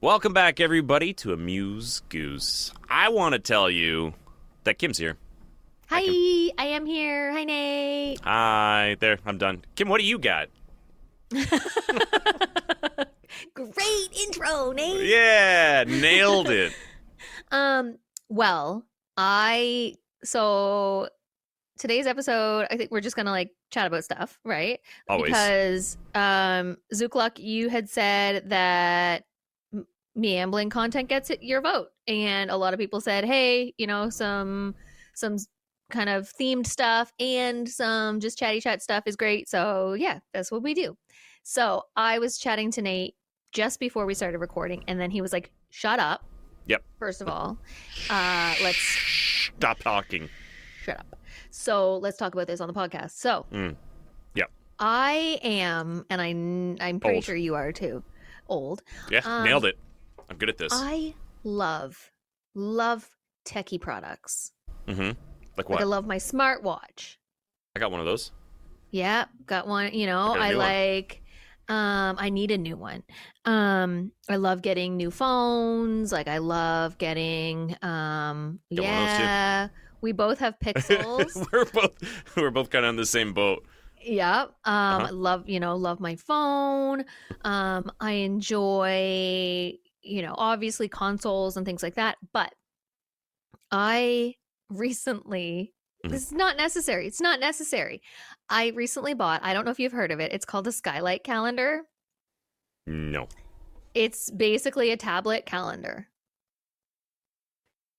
Welcome back, everybody, to Amuse Goose. I want to tell you that Kim's here. Hi, I am here. Hi, Nate. Hi, there, I'm done. Kim, what do you got? Great intro, Nate. Yeah, nailed it. Well, so today's episode, I think we're just gonna chat about stuff, right? Always. Because Zookluck, you had said that meambling content gets your vote, and a lot of people said, hey, some kind of themed stuff and some just chatty chat stuff is great. So yeah, that's what we do. So I was chatting to Nate just before we started recording, and then he was like, shut up. Yep. First of all, let's stop talking. Shut up. So let's talk about this on the podcast. So yep. I am, and I'm pretty Old. sure you are too, old. Yeah, nailed it. I'm good at this. I love techie products. Mm-hmm. Like what? I love my smartwatch. I got one of those. Yeah, got one. I need a new one. I love getting new phones. I love getting Get one of those too. We both have Pixels. we're both kind of on the same boat. Yeah. I love my phone. I enjoy, obviously consoles and things like that, but I recently this is not necessary. It's not necessary. I recently bought, I don't know if you've heard of it. It's called a Skylight calendar. No. It's basically a tablet calendar.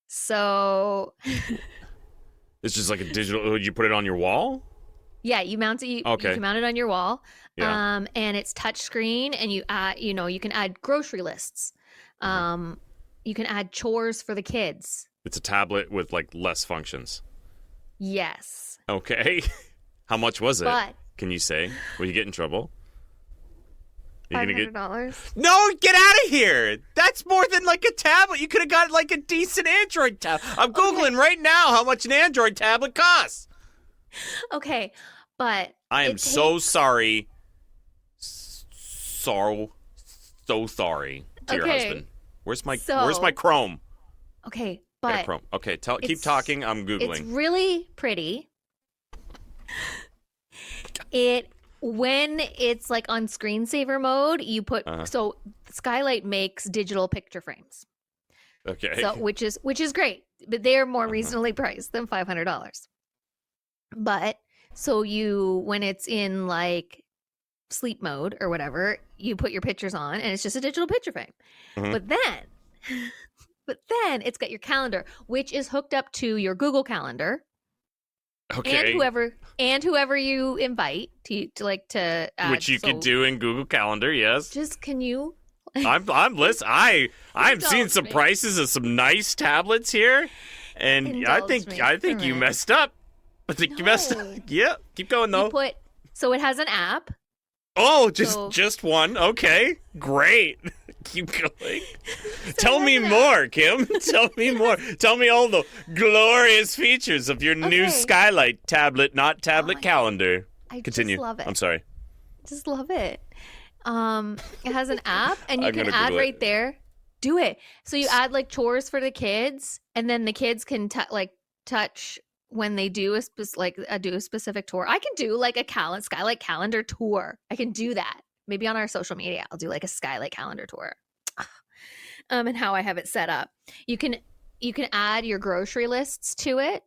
So It's just like a digital, you put it on your wall? yeah, you mount it. You can mount it on your wall. Yeah. And it's touchscreen, and you add, you can add grocery lists. You can add chores for the kids. It's a tablet with less functions. Yes. Okay. How much was it? But Can you say? Will you get in trouble? You're gonna $500. No, get out of here! That's more than a tablet. You could have got a decent Android tablet. I'm Googling right now how much an Android tablet costs. Okay, but I am so sorry. So sorry to your husband. Where's my Chrome? Okay, Got a but Chrome. Okay, keep talking. I'm Googling. it's really pretty. When it's on screensaver mode, you put so Skylight makes digital picture frames. Okay. So which is great, but they are more reasonably priced than $500. But so when it's in sleep mode or whatever, you put your pictures on, and it's just a digital picture frame. But then it's got your calendar, which is hooked up to your Google Calendar. Okay. And whoever you invite to add, which you could do in Google Calendar, yes. Just can you? I'm listening. I'm seeing some prices of some nice tablets here, and I think you messed up. I think you messed up. Yeah, keep going though. So it has an app. Oh, just one. Okay, great. Keep going. Tell me more, Kim. Tell me more. Tell me all the glorious features of your new Skylight tablet, not tablet calendar. Continue. Just love it. I'm sorry. Just love it. It has an app, and you can add right there. Do it. So you add chores for the kids, and then the kids can touch when they do a specific tour. I can do a Skylight calendar tour. I can do that. Maybe on our social media, I'll do a Skylight calendar tour. And how I have it set up. You can add your grocery lists to it.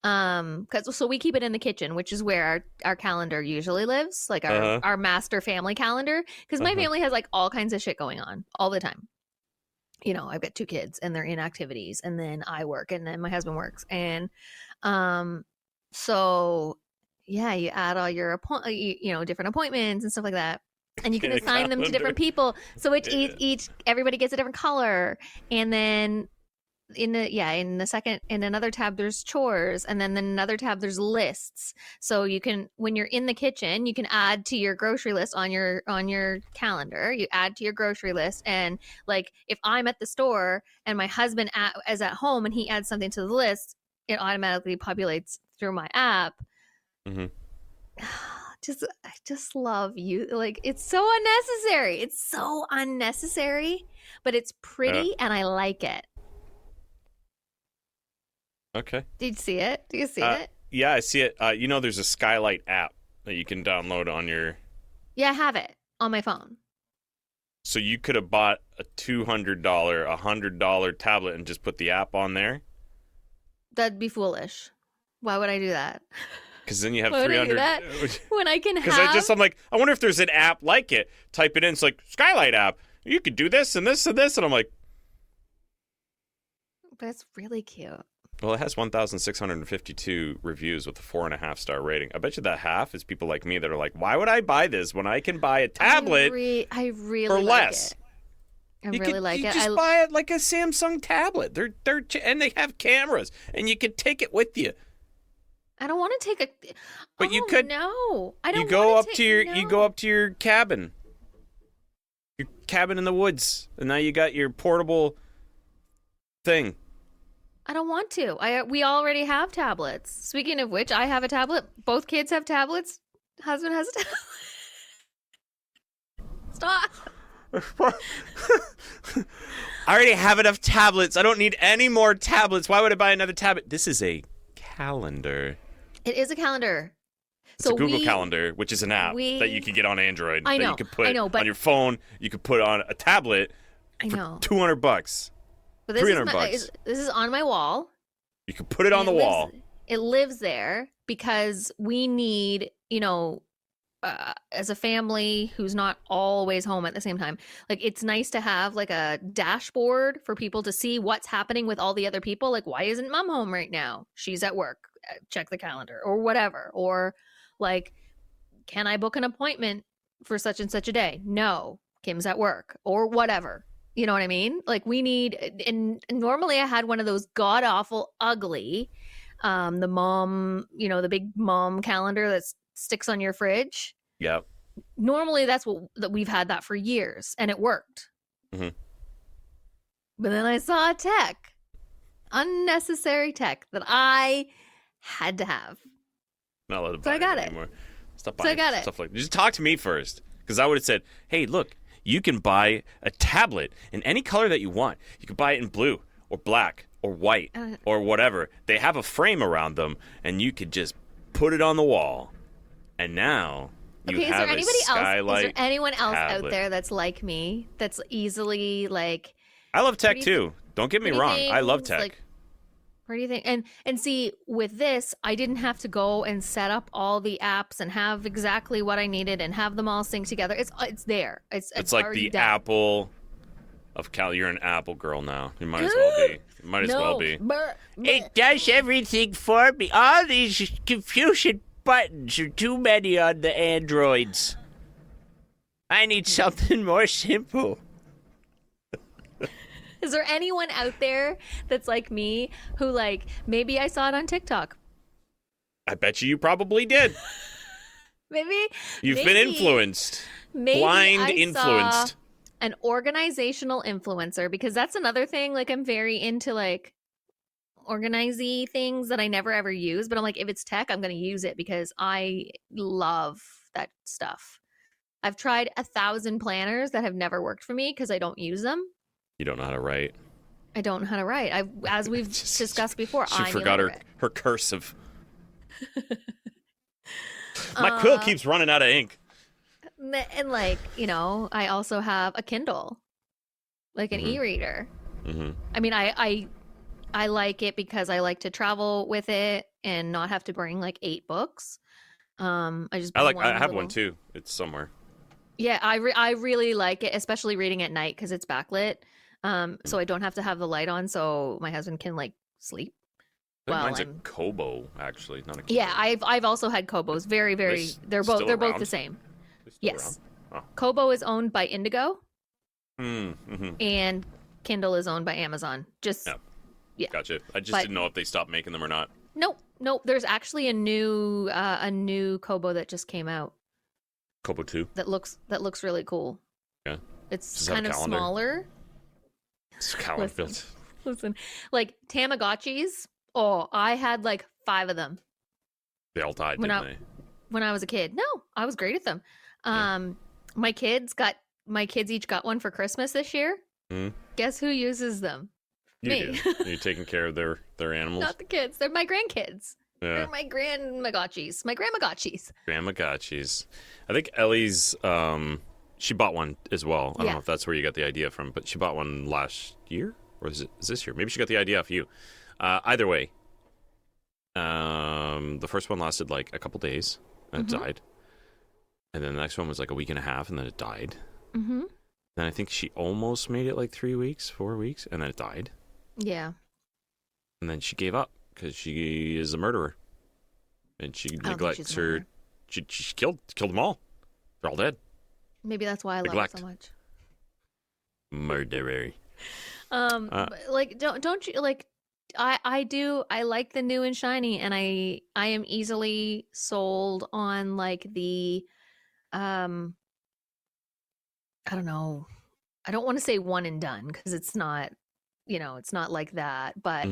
So we keep it in the kitchen, which is where our calendar usually lives, our master family calendar. Because my family has all kinds of shit going on all the time. I've got 2 kids, and they're in activities, and then I work, and then my husband works, and so yeah, you add all your different appointments and stuff like that. And you can assign them to different people. So everybody gets a different color. And then in another tab there's chores, and then in another tab there's lists. So you can, when you're in the kitchen, you can add to your grocery list on your calendar. You add to your grocery list, and like if I'm at the store and my husband is at home and he adds something to the list, it automatically populates through my app. Mm-hmm. I just love you. Like, it's so unnecessary. It's so unnecessary, but it's pretty and I like it. Okay. Did you see it? Do you see it? Yeah, I see it. There's a Skylight app that you can download on your... Yeah, I have it on my phone. So you could have bought a $200, $100 tablet and just put the app on there? That'd be foolish. Why would I do that? Because then you have 300. When I can have... Because I'm like, I wonder if there's an app like it. Type it in. It's like, Skylight app. You could do this and this and this. And I'm like... That's really cute. Well, it has 1,652 reviews with a 4.5-star rating. I bet you that half is people like me that are like, why would I buy this when I can buy a tablet I really for like less? It. I really like it. You just buy it like a Samsung tablet. And they have cameras, and you can take it with you. I don't want to take a. But you could. No, I don't. You go up to your cabin. Your cabin in the woods, and now you got your portable thing. I don't want to. We already have tablets. Speaking of which, I have a tablet. Both kids have tablets. Husband has a tablet. Stop. I already have enough tablets. I don't need any more tablets. Why would I buy another tablet? This is a calendar. It is a calendar. It's a Google Calendar, which is an app that you can get on Android. That you can put on your phone. You could put on a tablet for $200. But this is on my wall. You can put it on the wall. It lives there because we need, as a family who's not always home at the same time, like it's nice to have like a dashboard for people to see what's happening with all the other people. Like, why isn't mom home right now? She's at work. Check the calendar or whatever. Or like, can I book an appointment for such and such a day? No, Kim's at work or whatever. You know what I mean? Like we need, and normally I had one of those god awful ugly, the mom, the big mom calendar that sticks on your fridge. Yeah. Normally that we've had that for years and it worked. Mm-hmm. But then I saw a unnecessary tech that I had to have. Not allowed to buy so I got it anymore. Stop buying stuff like that. Just talk to me first, because I would have said, hey, look, you can buy a tablet in any color that you want. You can buy it in blue or black or white or whatever. They have a frame around them, and you could just put it on the wall. And now you have a Skylight. Is there anyone else tablet out there that's like me, that's easily like... I love tech too. Don't get me wrong. I love tech. Like, what do you think? And see, with this, I didn't have to go and set up all the apps and have exactly what I needed and have them all sync together. It's there. It's like the done. Apple of Cal. You're an Apple girl now. You might as well be. You might as well be. It does everything for me. All these confusion buttons are too many on the Androids. I need something more simple. Is there anyone out there that's like me who, like, maybe I saw it on TikTok? I bet you probably did. Maybe. You've been influenced. Blind influenced. An organizational influencer, because that's another thing. Like, I'm very into, like, organize-y things that I never ever use. But I'm like, if it's tech, I'm going to use it because I love that stuff. I've tried 1,000 planners that have never worked for me because I don't use them. You don't know how to write. I don't know how to write. As we've discussed before, she forgot her cursive. My quill keeps running out of ink. And like, I also have a Kindle, like an e-reader. Mm-hmm. I mean, I like it because I like to travel with it and not have to bring like 8 books. I have one too. It's somewhere. Yeah, I really like it, especially reading at night because it's backlit. So I don't have to have the light on, so my husband can like sleep. Mine's a Kobo, actually, not a Kindle. Yeah, I've also had Kobos. Very, very. They're both the same. Yes. Oh. Kobo is owned by Indigo, mm-hmm. and Kindle is owned by Amazon. Just Yeah. Gotcha. I just didn't know if they stopped making them or not. Nope. There's actually a new Kobo that just came out. Kobo 2? That looks really cool. Yeah. It's kind of smaller. It's calendar built. Listen, like Tamagotchis. Oh, I had like 5 of them. They all died, didn't they? When I was a kid. No, I was great at them. My kids each got one for Christmas this year. Guess who uses them? Me. Are you taking care of their animals? Not the kids. They're my grandkids. Yeah. They're my grandmagotchis. My grandmagotchis. Grandmagotchis. I think Ellie's, she bought one as well. I don't know if that's where you got the idea from, but she bought one last year? Or is this year? Maybe she got the idea off you. Either way, the first one lasted like a couple days, and it died. And then the next one was like a week and a half, and then it died. Then I think she almost made it like 3 weeks, 4 weeks, and then it died. Yeah. And then she gave up because she is a murderer, and she neglects her. She killed them all. They're all dead. Maybe that's why I love it so much. Murderer. Like don't you like? I do. I like the new and shiny, and I am easily sold on like the, I don't know. I don't want to say one and done because it's not, it's not like that. But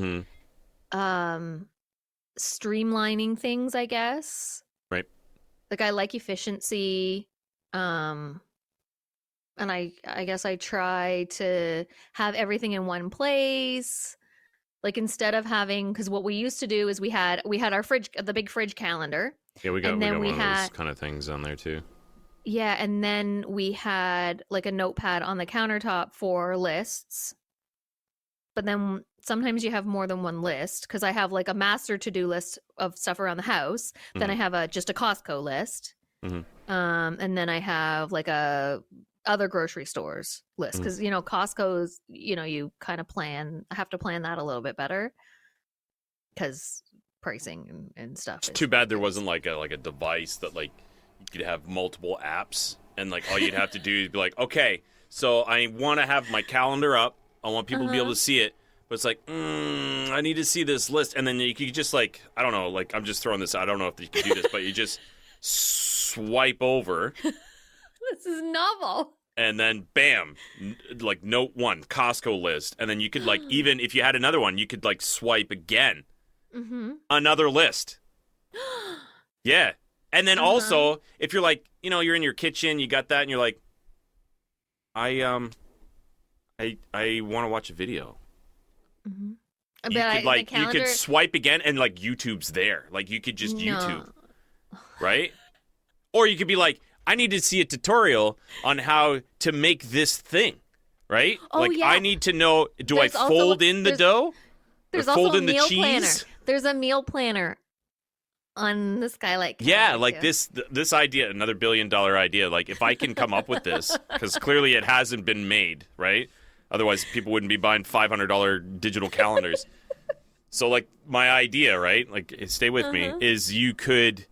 streamlining things, I guess. Right. Like I like efficiency. And I guess I try to have everything in one place. Like instead of having, because what we used to do is we had our fridge, the big fridge calendar. Yeah, we got one of those kind of things on there too. Yeah, and then we had like a notepad on the countertop for lists. But then sometimes you have more than one list because I have like a master to-do list of stuff around the house. Then I have just a Costco list. And then I have like a other grocery stores list because Costco's you kind of have to plan that a little bit better because pricing and stuff. It's too bad there wasn't like a device that like you could have multiple apps and like all you'd have to do is be like, okay, so I want to have my calendar up, I want people to be able to see it, but it's like I need to see this list, and then you could just like, I don't know, like I'm just throwing this, I don't know if you can do this, but you just swipe over. This is novel. And then, bam, like note 1, Costco list. And then you could like, even if you had another one, you could like swipe again. Another list. Yeah. And then also, if you're like, you're in your kitchen, you got that, and you're like, I want to watch a video. You could swipe again, and like YouTube's there. Like you could just YouTube. Right? Or you could be like, I need to see a tutorial on how to make this thing, right? I need to know, I fold in the dough? There's or fold also in the cheese? Planner. There's a meal planner on the Skylight. Yeah, like this idea, another $1 billion idea. Like if I can come up with this, because clearly it hasn't been made, right? Otherwise people wouldn't be buying $500 digital calendars. So like my idea, right? Like stay with me, is you could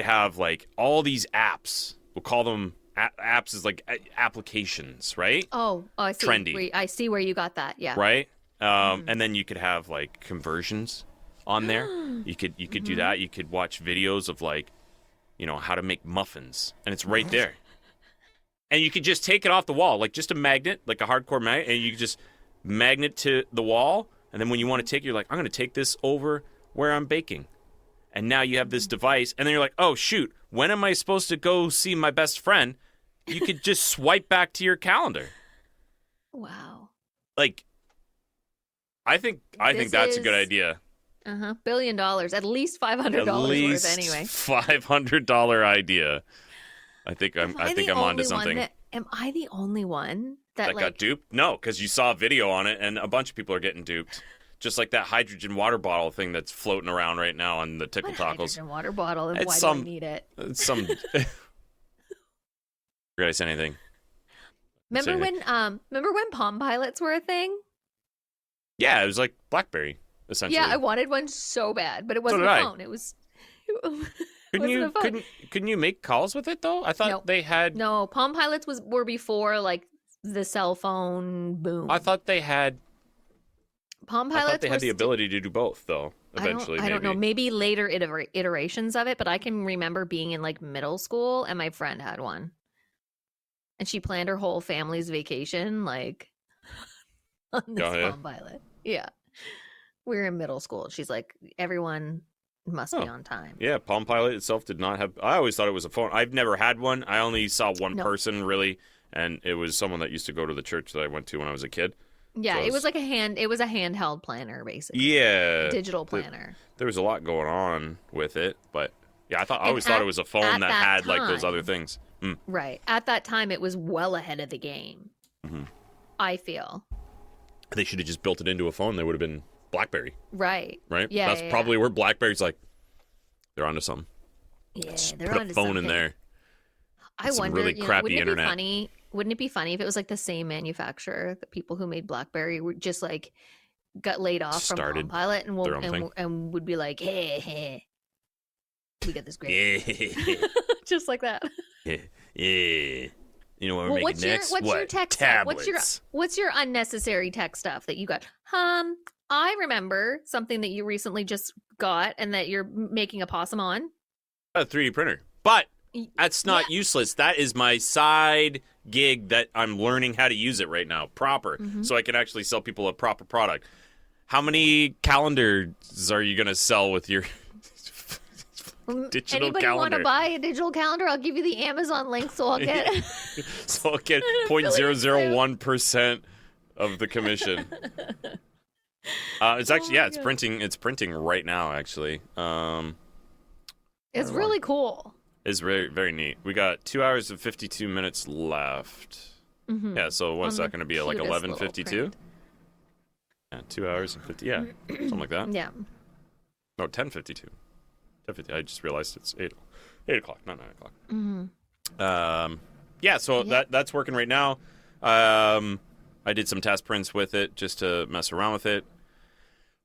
have like all these apps. We'll call them apps as like applications, right? Oh, I see. Trendy. I see where you got that. Yeah. Right. And then you could have like conversions on there. You could do that. You could watch videos of like, how to make muffins, and it's right there. And you could just take it off the wall, like just a magnet, like a hardcore magnet, and you could just magnet to the wall. And then when you want to take it, you're like, I'm going to take this over where I'm baking. And now you have this device, and then you're like, oh, shoot, when am I supposed to go see my best friend? You could just swipe back to your calendar. Wow. Like, I think that's a good idea. $1 billion, at least $500 worth anyway. $500 idea. I think I'm onto something. Am I the only one that got duped? No, because you saw a video on it, and a bunch of people are getting duped. Just like that hydrogen water bottle thing that's floating around right now on the Tickle Tackles. Hydrogen water bottle, and why do I need it? It's some. Did I say anything? Remember when Palm Pilots were a thing? Yeah, it was like BlackBerry, essentially. Yeah, I wanted one so bad, but it wasn't a phone. It was. Couldn't you make calls with it though? I thought they had. No, Palm Pilots were before like the cell phone boom. I thought they had. Palm I thought Pilots they were had the ability to do both, though. Eventually, I don't know. Maybe later iterations of it, but I can remember being in like middle school and my friend had one. And she planned her whole family's vacation like on this Palm Pilot. Yeah. We were in middle school. She's like, everyone must be on time. Yeah, Palm Pilot itself did not have... I always thought it was a phone. I've never had one. I only saw one person, really, and it was someone that used to go to the church that I went to when I was a kid. Yeah, so it was like it was a handheld planner, basically. Yeah. Digital planner. There was a lot going on with it, but yeah, I always thought it was a phone that had like those other things. Right. At that time, it was well ahead of the game. Mm-hmm. I feel. They should have just built it into a phone. They would have been BlackBerry. Right. Right? Yeah. That's probably where BlackBerry's like, they're onto something. Yeah, they're onto something. Put a phone in there. I wonder, really crappy internet. Wouldn't it be funny if it was like the same manufacturer, the people who made BlackBerry were just like got laid off from Palm Pilot and would be like, hey, we got this great. Just like that. Yeah. You know what we're making next? What's your tech Tablets. stuff? What's your unnecessary tech stuff that you got? I remember something that you recently just got and that you're making a possum on. A 3D printer. But that's not useless. That is my side gig that I'm learning how to use it right now proper. Mm-hmm. So I can actually sell people a proper product. How many calendars are you going to sell with your digital Anybody calendar? Want to buy a digital calendar? I'll give you the Amazon link so I'll get 0.001% of the commission. It's actually it's printing right now actually. It's really cool. It's very, very neat. We got 2 hours and 52 minutes left. Mm-hmm. Yeah, so what's that going to be? Like 11:52? Yeah, 2 hours and 50. Yeah, something like that. Yeah. No, 10:52. 10:50. I just realized it's 8 o'clock, not 9 o'clock. Mm-hmm. So that's working right now. I did some test prints with it just to mess around with it.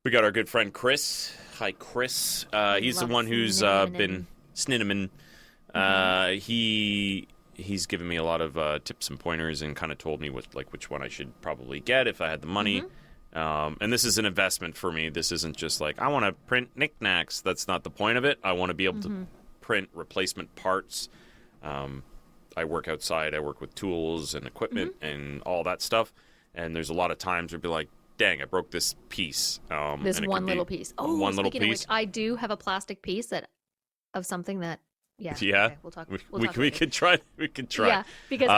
We got our good friend Chris. Hi, Chris. He's the one who's been Sninneman. He's given me a lot of tips and pointers and kind of told me which one I should probably get if I had the money. Mm-hmm. And this is an investment for me. This isn't just like, I want to print knickknacks. That's not the point of it. I want to be able to print replacement parts. I work outside. I work with tools and equipment and all that stuff. And there's a lot of times where I'd be like, dang, I broke this piece. This one little piece. Oh, one little piece. Of which, I do have a plastic piece of something that. Yeah. Okay, we'll talk. We could try. We could try. Yeah, because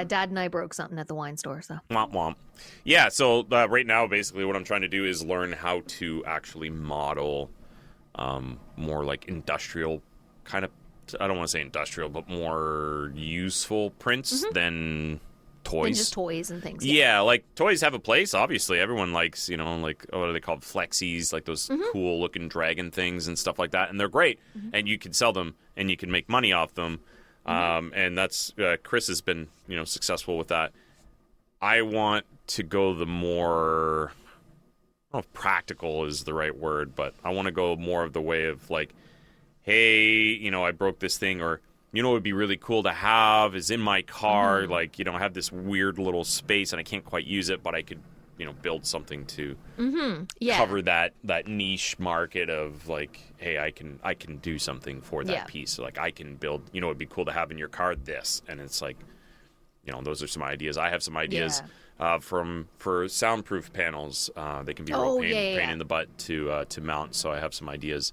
Dad and I broke something at the wine store. So. Womp womp. Yeah. So right now, basically, what I'm trying to do is learn how to actually model more like industrial kind of. I don't want to say industrial, but more useful prints than toys. Than just toys and things. Yeah, like toys have a place. Obviously, everyone likes like what are they called? Flexies, like those cool looking dragon things and stuff like that, and they're great. And you can sell them and you can make money off them. And that's Chris has been successful with that. I want to go the more. I don't know if practical is the right word, but I want to go more of the way of like, hey, I broke this thing, or what would be really cool to have is in my car, like, I have this weird little space and I can't quite use it, but I could, build something to cover that niche market of like, hey, I can do something for that piece. So, like I can build, it'd be cool to have in your car this. And it's like, those are some ideas. I have some ideas for soundproof panels. They can be real pain in the butt to mount. So I have some ideas.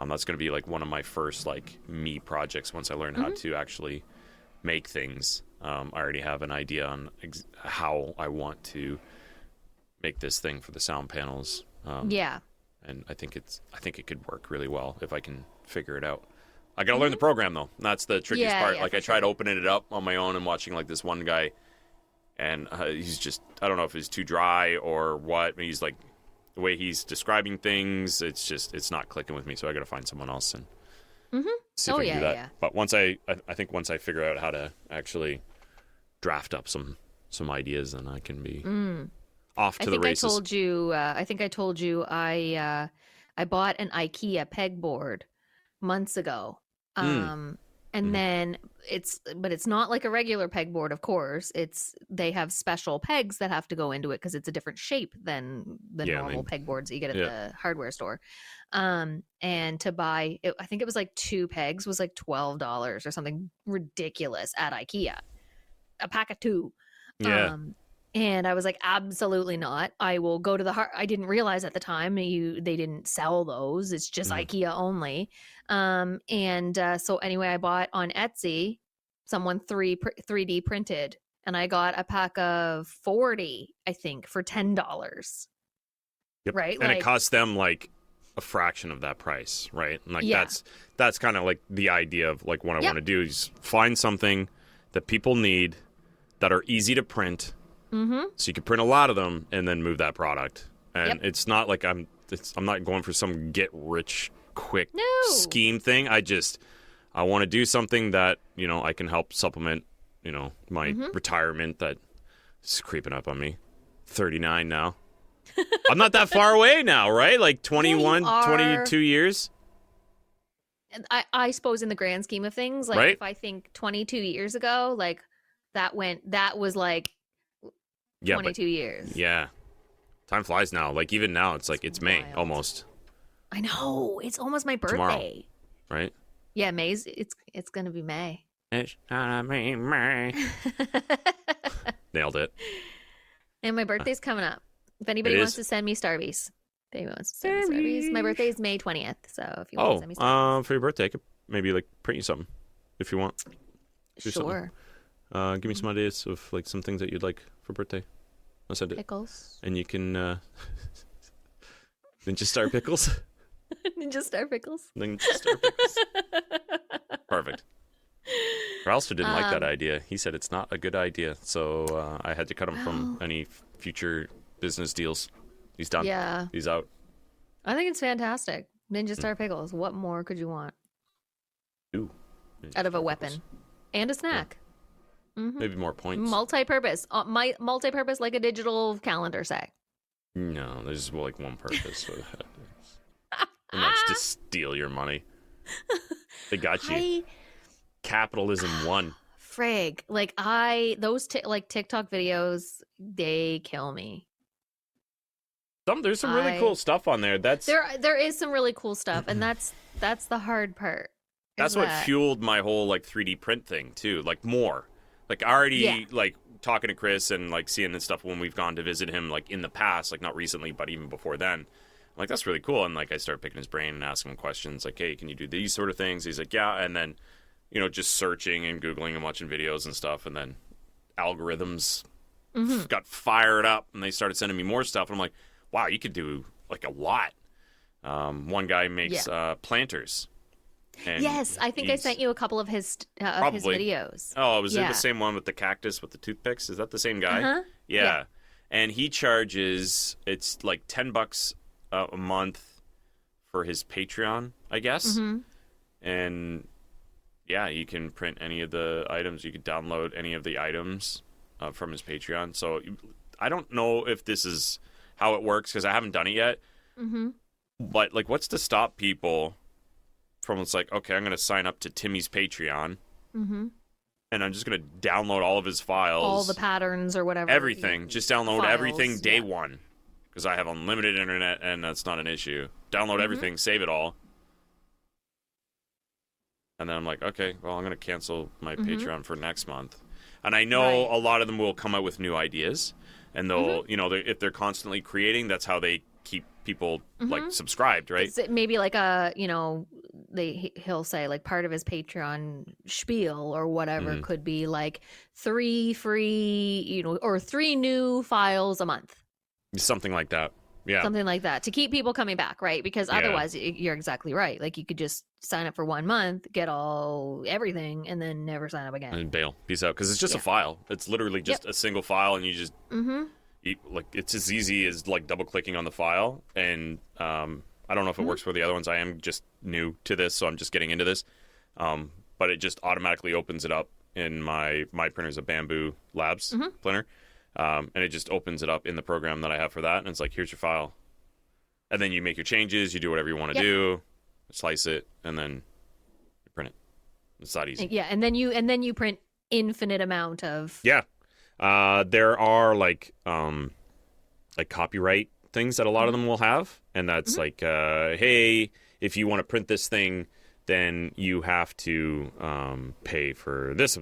That's going to be like one of my first like me projects once I learn how to actually make things. I already have an idea on how I want to make this thing for the sound panels. And I think it could work really well if I can figure it out. I got to learn the program though. That's the trickiest part. Like I tried opening it up on my own and watching like this one guy, and he's just, I don't know if he's too dry or what. He's like, the way he's describing things, it's not clicking with me. So I got to find someone else and see if I can do that. But once I think once I figure out how to actually draft up some ideas, then I can be off to the races. I think I told you I bought an IKEA pegboard months ago. And then it's not like a regular pegboard, of course. They have special pegs that have to go into it because it's a different shape than the normal pegboards that you get at the hardware store. And to buy it, I think it was like 2 pegs was like $12 or something ridiculous at IKEA. A pack of 2. Yeah. And I was like, absolutely not. I will go to the I didn't realize at the time they didn't sell those. It's just IKEA only. So anyway, I bought on Etsy, someone 3D printed, and I got a pack of 40, I think, for $10. Yep. Right? And it cost them like a fraction of that price, right? And like that's kind of like the idea of like what I want to do is find something that people need that are easy to print. So you can print a lot of them and then move that product. And it's not like I'm not going for some get rich quick scheme thing. I want to do something that, you know, I can help supplement, you know, my retirement that is creeping up on me. 39 now. I'm not that far away now, right? Like 21, 22 years. I suppose in the grand scheme of things, like if I think 22 years ago, like that was like 22 years. Yeah. Time flies now. Like even now, it's like it's May wild. Almost. I know. It's almost my birthday. Tomorrow, right? Yeah, May's. It's gonna be May. It's gonna be May. Nailed it. And my birthday's coming up. If anybody wants to send me Starbies. If anyone wants to send me Starbies. My birthday is May 20th. So if you want to send me Starbies. For your birthday, I could maybe like print you something if you want. Sure. Give me some ideas of like some things that you'd like for birthday. I'll send it. Pickles. And you can Ninja Star Pickles. Ninja Star Pickles. Ninja Star Pickles. Perfect. Ralston didn't like that idea. He said it's not a good idea, so I had to cut him from any future business deals. He's done. Yeah. He's out. I think it's fantastic. Ninja Star Pickles. What more could you want? Ooh. Out of a weapon. And a snack. Yeah. Maybe more points. Multi-purpose. Multi-purpose like a digital calendar set. No, there's like one purpose. And that's to steal your money. They got you. Capitalism won. Frig. Like those like TikTok videos, they kill me. There's some really cool stuff on there. There is some really cool stuff, and that's the hard part. That's what fueled my whole like 3D print thing too. Like more. Like already like talking to Chris and like seeing this stuff when we've gone to visit him like in the past, like not recently, but even before then. I'm like, that's really cool. And like I started picking his brain and asking him questions like, hey, can you do these sort of things? He's like, yeah. And then, you know, just searching and Googling and watching videos and stuff. And then algorithms got fired up and they started sending me more stuff. And I'm like, wow, you could do like a lot. One guy makes planters. And yes, I think I sent you a couple of his videos. Oh, was it the same one with the cactus with the toothpicks? Is that the same guy? Yeah. And he charges, it's like $10 a month for his Patreon, I guess. And yeah, you can print any of the items. You can download any of the items from his Patreon. So I don't know if this is how it works because I haven't done it yet. But like, what's to stop people from it's like, okay, I'm going to sign up to Timmy's Patreon, and I'm just going to download all of his files, all the patterns or whatever, everything. Just download everything day one because I have unlimited internet, and that's not an issue. Download everything, save it all, and then I'm like, okay, well, I'm going to cancel my Patreon for next month, and I know a lot of them will come out with new ideas, and they'll, you know, if they're constantly creating, that's how they keep people like subscribed, right? Maybe like a, you know, he'll say like part of his Patreon spiel or whatever could be like 3 free, you know, or 3 new files a month, something like that. Yeah, something like that to keep people coming back, right? Because otherwise, you're exactly right. Like you could just sign up for 1 month, get everything, and then never sign up again and bail. Peace out, because it's just a file. It's literally just a single file, and you just like it's as easy as like double clicking on the file. And I don't know if it works for the other ones. I am just new to this, so I'm just getting into this. But it just automatically opens it up in my printer's a Bamboo Labs printer. And it just opens it up in the program that I have for that. And it's like, here's your file. And then you make your changes. You do whatever you want to do. Slice it. And then you print it. It's not easy. Yeah, and then you print infinite amount of. Yeah. There are like copyright things that a lot of them will have, and that's like, hey, if you want to print this thing, then you have to pay for this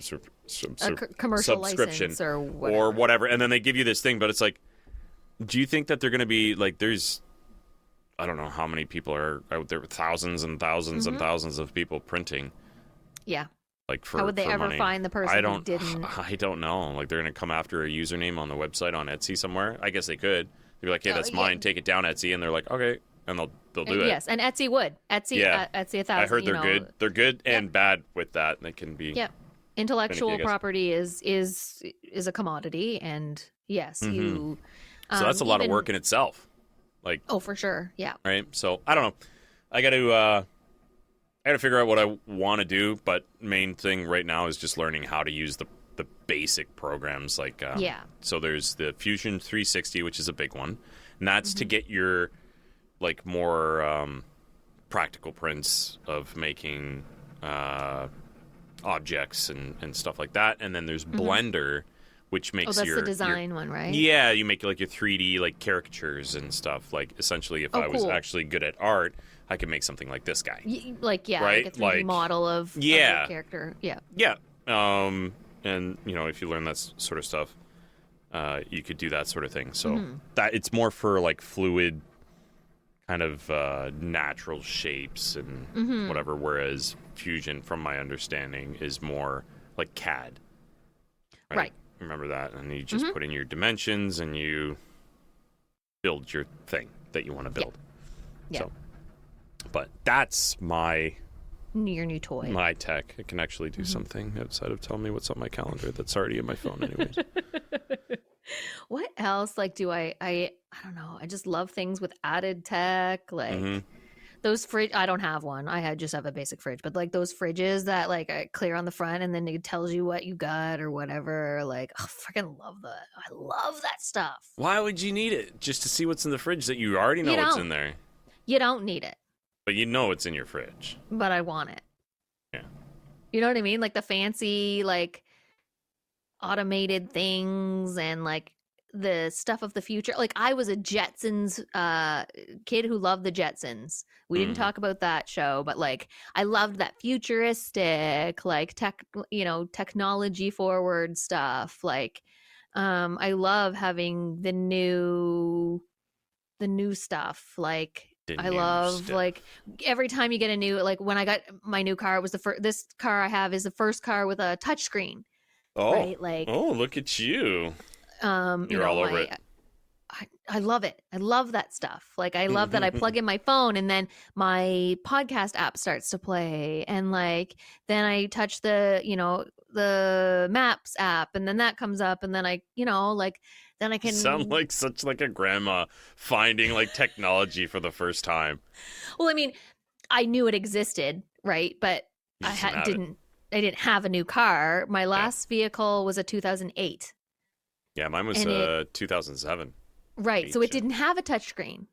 commercial subscription license or whatever, and then they give you this thing. But it's like, do you think that they're going to be like, there's, I don't know how many people are out there, thousands and thousands and thousands of people printing. Yeah. Like how would they ever money. find the person who didn't? I don't know. Like, they're going to come after a username on the website on Etsy somewhere. I guess they could. They'd be like, hey, that's mine. Take it down, Etsy. And they're like, okay. And they'll do it. Yes, and Etsy would. Etsy 1,000. I heard they're good. They're good and bad with that. They can be. Yeah. Intellectual property is a commodity, and yes, you. So that's a lot of work in itself. Like. Oh, for sure. Yeah. Right. So I don't know. I got to figure out what I want to do, but main thing right now is just learning how to use the basic programs. Like. So there's the Fusion 360, which is a big one, and that's to get your like more practical prints of making objects and stuff like that. And then there's Blender, which makes that's the design one, right? Yeah, you make like your 3D like caricatures and stuff. Like essentially, if I was actually good at art, I could make something like this guy. Right? Like a 3D model of your character. Yeah. Yeah. And if you learn that sort of stuff, you could do that sort of thing. So that it's more for like fluid kind of natural shapes and whatever, whereas Fusion, from my understanding, is more like CAD. Right. Remember that, and you just put in your dimensions and you build your thing that you want to build. Yeah. So, but that's your new toy. My tech. It can actually do something outside of telling me what's on my calendar that's already in my phone anyways. What else? Like, do I don't know. I just love things with added tech. Like those fridge. I don't have one. I just have a basic fridge. But like those fridges that like clear on the front and then it tells you what you got or whatever. Like, I freaking love that. I love that stuff. Why would you need it? Just to see what's in the fridge that you already know what's in there. You don't need it. But you know it's in your fridge. But I want it. Yeah. You know what I mean? Like the fancy, like automated things and like the stuff of the future. Like I was a Jetsons kid who loved the Jetsons. We didn't talk about that show, but like I loved that futuristic, like technology forward stuff. Like I love having the new stuff. Like I love like every time you get a new, like when I got my new car, it was this car I have is the first car with a touchscreen. Oh, right? Like, oh, look at you. You're all over it. I love it. I love that stuff. Like I love that I plug in my phone and then my podcast app starts to play, and like then I touch the Maps app and then that comes up, and then then I can sound like such like a grandma finding like technology for the first time. Well, I mean, I knew it existed, right? But I didn't have a new car. My last vehicle was a 2008. Yeah, mine was 2007. Right, so it didn't have a touchscreen.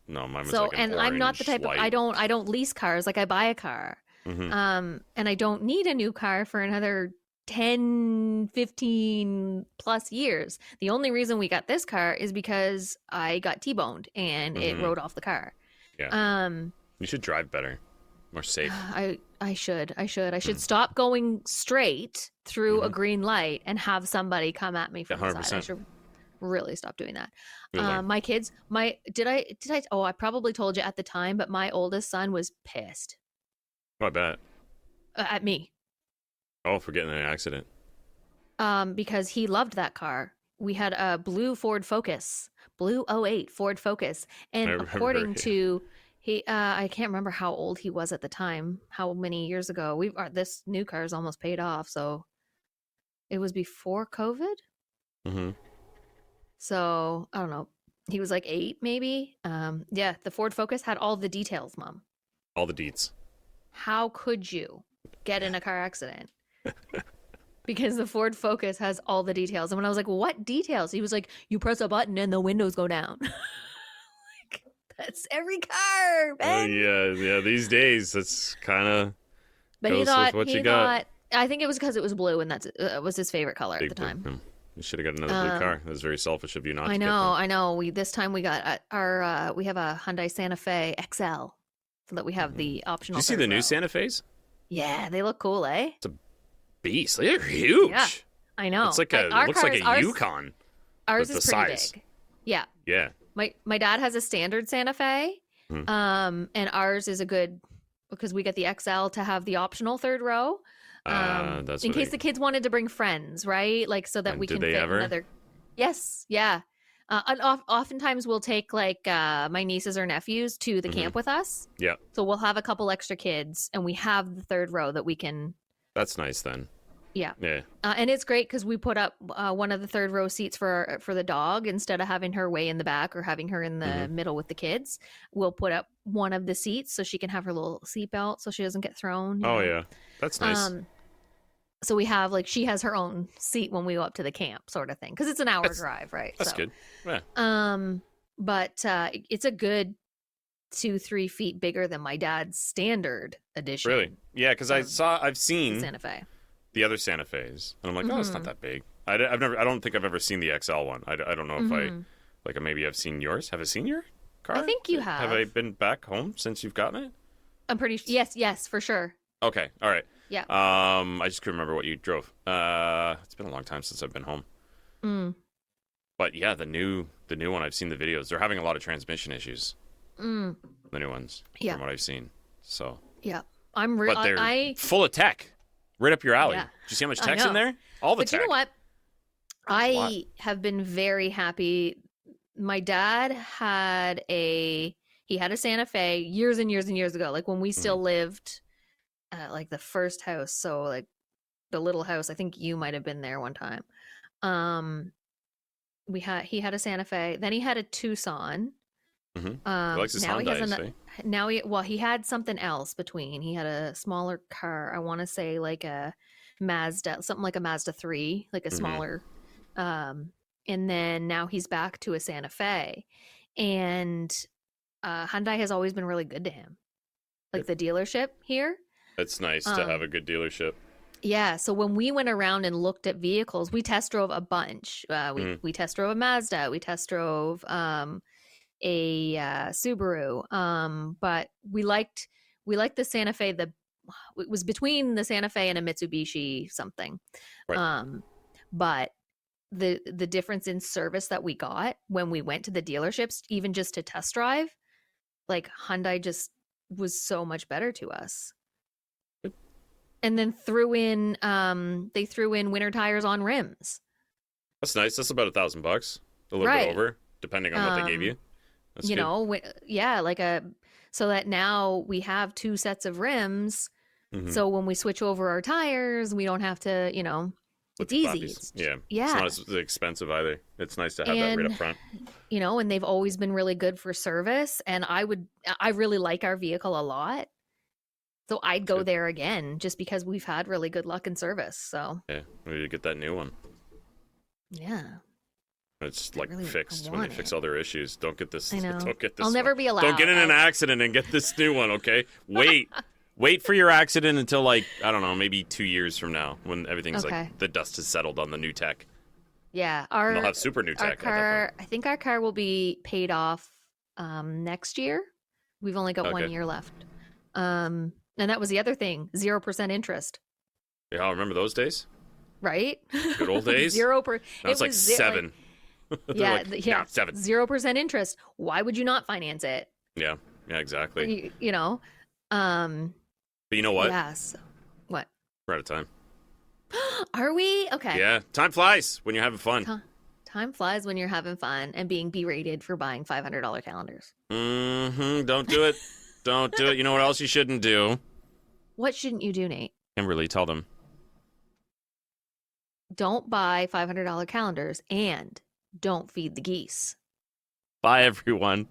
No, mine was like an and I'm not the type light. of I don't lease cars. Like I buy a car, and I don't need a new car for another 10, 15 plus years. The only reason we got this car is because I got T-boned and it rode off the car. Yeah. You should drive better, more safe. I should stop going straight through a green light and have somebody come at me from the side. I should really stop doing that. My kids, I probably told you at the time, but my oldest son was pissed. Oh, I bet. At me. Oh, for getting in an accident. Because he loved that car. We had a blue Ford Focus, blue '08 Ford Focus, and according to I can't remember how old he was at the time, how many years ago. This new car is almost paid off, so it was before COVID. So I don't know. He was like 8, maybe. Yeah, the Ford Focus had all the details, Mom. All the deets. How could you get in a car accident? Because the Ford Focus has all the details. And when I was like, what details? He was like, you press a button and the windows go down. Like, that's every car, man. Yeah. These days, that's kind of But Goes he thought, with what you got. I think it was because it was blue and that's was his favorite color at the time. Blue. You should have got another blue car. That was very selfish of you not to get them. I know. This time we got we have a Hyundai Santa Fe XL, so that we have the optional. Did you see the new Santa Fe's? Yeah, they look cool, eh? It's a beast. They're huge. Yeah, I know. It's like it looks like a Yukon. Ours is pretty size. big. Yeah. Yeah. My dad has a standard Santa Fe, and ours is a good because we get the XL to have the optional third row. That's in case the kids wanted to bring friends, right? Like so that we can fit another. Yes, yeah. And oftentimes we'll take like my nieces or nephews to the camp with us. Yeah. So we'll have a couple extra kids, and we have the third row that we can. That's nice then. Yeah. Yeah. And it's great because we put up one of the third row seats for the dog instead of having her way in the back or having her in the middle with the kids. We'll put up one of the seats so she can have her little seatbelt so she doesn't get thrown. Oh yeah, that's nice. So we have like she has her own seat when we go up to the camp, sort of thing, because it's an hour drive, right? That's good. Yeah. But it's a good 2-3 feet bigger than my dad's standard edition. Really? Yeah, because I've seen Santa Fe. The other Santa Fe's, and I'm like, oh, it's not that big. I don't think I've ever seen the XL one. I don't know if maybe I've seen yours. Have I seen your car? I think you have. Have I been back home since you've gotten it? I'm pretty yes, for sure. Okay, all right. Yeah. I just couldn't remember what you drove. It's been a long time since I've been home. But yeah, the new one, I've seen the videos. They're having a lot of transmission issues. The new ones, from what I've seen. So. Yeah, but they're full of tech. Right up your alley. Yeah. Did you see how much tech's in there? All the tech. But you know what? I have been very happy. My dad had a Santa Fe years and years and years ago, like when we still lived at like the first house. So like the little house, I think you might have been there one time. He had a Santa Fe. Then he had a Tucson. He likes his Hyundai. He had something else between. He had a smaller car. I want to say like a Mazda, something like a Mazda 3, like a smaller. And then now he's back to a Santa Fe, and Hyundai has always been really good to him. Like the dealership here. It's nice to have a good dealership. Yeah. So when we went around and looked at vehicles, we test drove a bunch. We test drove a Mazda. We test drove a Subaru, but we liked the Santa Fe. It was between the Santa Fe and a Mitsubishi something, right. But the difference in service that we got when we went to the dealerships, even just to test drive, like Hyundai just was so much better to us. And then they threw in winter tires on rims. That's nice. That's about $1,000, a little bit over, depending on what they gave you. That's good. So that now we have 2 sets of rims. So when we switch over our tires, we don't have to, it's easy. It's not as expensive either. It's nice to have that right up front. And they've always been really good for service. And I really like our vehicle a lot. So I'd go there again just because we've had really good luck in service. So yeah, we need to get that new one. Yeah. It's like fixed when they fix all their issues. Don't get this. I know. Don't get this. I'll never be allowed. Don't get in an accident and get this new one. Okay, wait for your accident until like I don't know, maybe 2 years from now when everything's like the dust has settled on the new tech. Yeah, they'll have super new tech. I think our car will be paid off next year. We've only got 1 year left. And that was the other thing, 0% interest. Yeah, I remember those days. Right? Good old days. 0%. Now it's like 7. Yeah, yeah, 7. 0% interest. Why would you not finance it? Yeah, exactly. You know. But you know what? Yes. What? We're out of time. Are we? Okay. Yeah, time flies when you're having fun. Time flies when you're having fun and being berated for buying $500 calendars. Don't do it. Don't do it. You know what else you shouldn't do? What shouldn't you do, Nate? Kimberly, tell them. Don't buy $500 calendars and don't feed the geese. Bye, everyone.